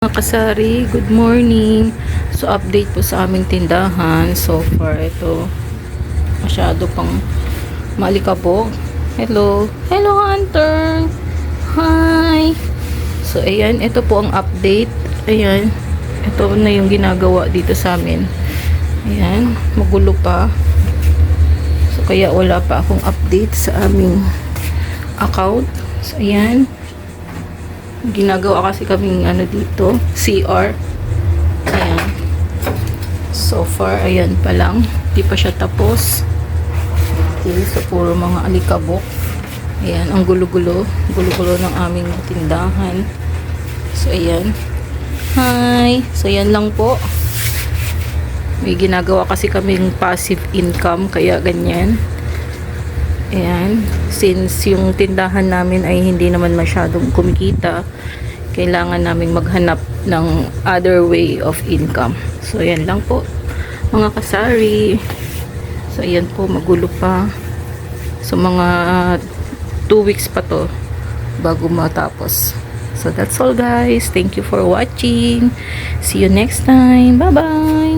Mga kasari, good morning. So update po sa aming tindahan. So far ito masyado pang malikabog. Hello Hunter, hi. So ayan, ito po ang update. Ayan, ito na yung ginagawa dito sa amin. Ayan, magulo pa. So kaya wala pa akong update sa aming account. So ayan, ginagawa kasi kaming dito, CR. Ayan. So far, ayan pa lang. Di pa siya tapos. Okay, so puro mga alikabok. Ayan, ang gulo-gulo. Gulo-gulo ng aming tindahan. So ayan. Hi! So ayan lang po. May ginagawa kasi kaming passive income, kaya ganyan. Ayan, since yung tindahan namin ay hindi naman masyadong kumikita, kailangan namin maghanap ng other way of income. So, ayan lang po, mga kasari. So, ayan po, magulo pa. So, mga 2 weeks pa to bago matapos. So, that's all guys. Thank you for watching. See you next time. Bye-bye!